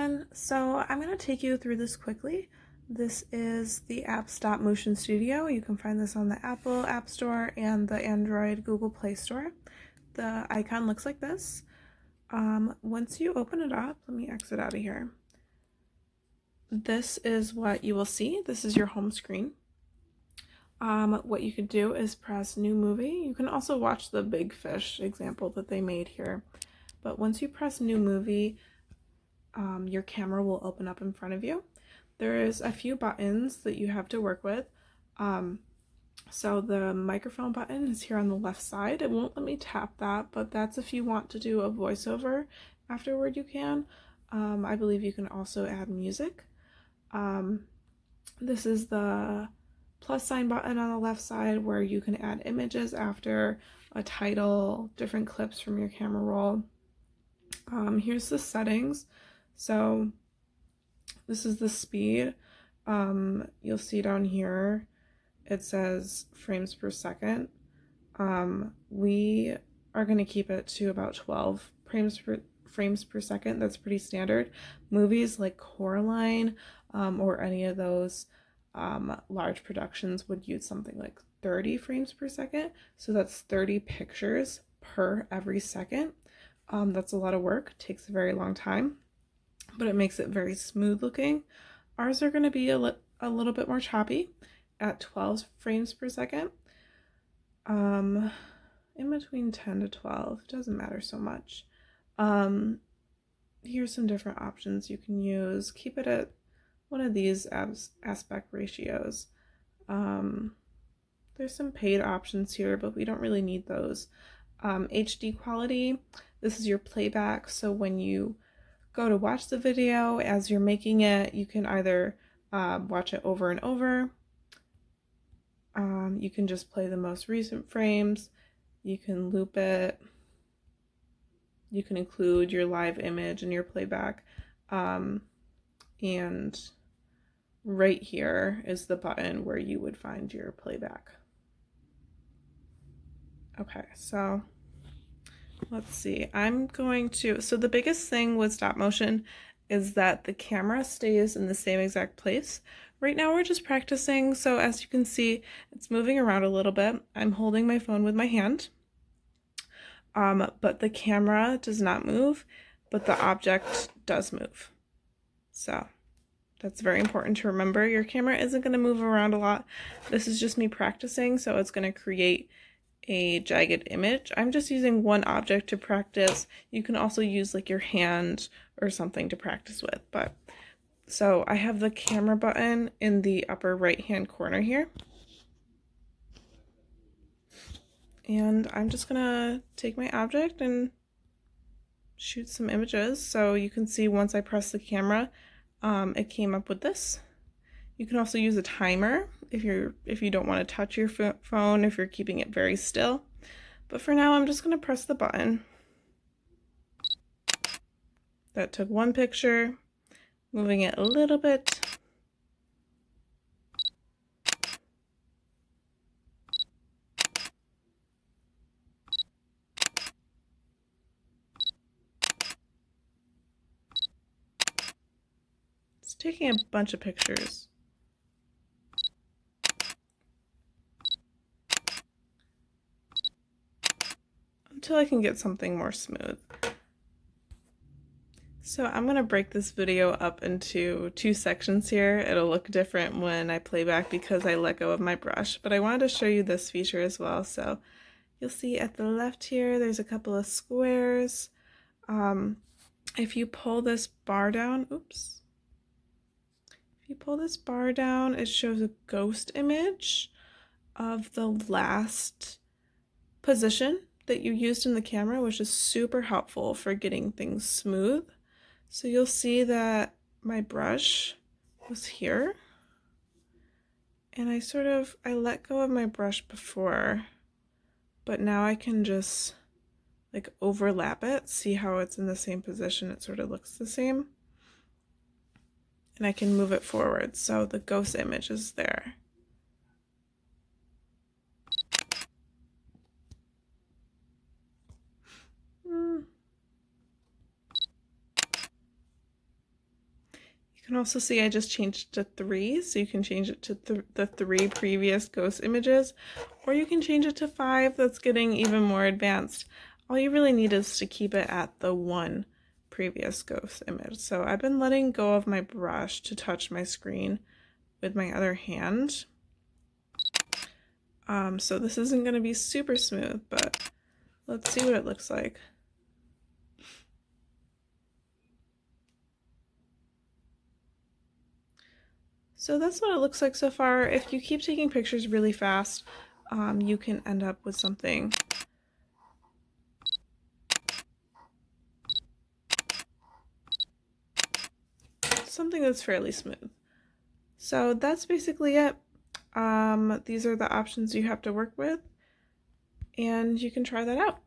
everyone. So I'm going to take you through this quickly. This is the app Stop Motion Studio. You can find this on the Apple App Store and the Android Google Play Store. The icon looks like this. Once you open it up, let me exit out of here. This is what you will see. This is your home screen. What you could do is press New Movie. You can also watch the Big Fish example that they made here. But once you press New Movie, your camera will open up in front of you. There's a few buttons that you have to work with. So the microphone button is here on the left side. It won't let me tap that, but that's if you want to do a voiceover afterward, you can. I believe you can also add music. This is the plus sign button on the left side where you can add images after a title, different clips from your camera roll. Here's the settings. So this is the speed. You'll see down here it says frames per second. We are going to keep it to about 12 frames per second. That's pretty standard. Movies like Coraline or any of those large productions would use something like 30 frames per second. So that's 30 pictures per every second. That's a lot of work. It takes a very long time, but it makes it very smooth looking. Ours are going to be a little bit more choppy at 12 frames per second. In between 10 to 12, it doesn't matter so much. Here's some different options you can use. Keep it at one of these aspect ratios. There's some paid options here, but we don't really need those. HD quality, this is your playback, so when you go to watch the video as you're making it, you can either watch it over and over. You can just play the most recent frames. You can loop it. You can include your live image in your playback. And right here is the button where you would find your playback. Okay, so let's see. So the biggest thing with stop motion is that the camera stays in the same exact place. Right now we're just practicing, so as you can see, it's moving around a little bit. I'm holding my phone with my hand, but the camera does not move, but the object does move. So that's very important to remember. Your camera isn't going to move around a lot. This is just me practicing, so it's going to create a jagged image. I'm just using one object to practice. You can also use like your hand or something to practice with. But so I have the camera button in the upper right hand corner here. And I'm just gonna take my object and shoot some images. So you can see once I press the camera, it came up with this. You can also use a timer if you don't want to touch your phone, if you're keeping it very still. But for now, I'm just going to press the button. That took one picture, moving it a little bit. It's taking a bunch of pictures. Until I can get something more smooth. So I'm going to break this video up into two sections here. It'll look different when I play back because I let go of my brush, but I wanted to show you this feature as well. So you'll see at the left here, there's a couple of squares. If you pull this bar down, if you pull this bar down, it shows a ghost image of the last position that you used in the camera, which is super helpful for getting things smooth. So you'll see that my brush was here, and I let go of my brush before, but now I can just like overlap it, see how it's in the same position, it sort of looks the same, and I can move it forward, so the ghost image is there. You can also see I just changed to 3, so you can change it to the 3 previous ghost images, or you can change it to 5. That's getting even more advanced. All you really need is to keep it at the 1 previous ghost image. So I've been letting go of my brush to touch my screen with my other hand. So this isn't going to be super smooth, but let's see what it looks like. So that's what it looks like so far. If you keep taking pictures really fast, you can end up with something that's fairly smooth. So that's basically it. These are the options you have to work with, and you can try that out.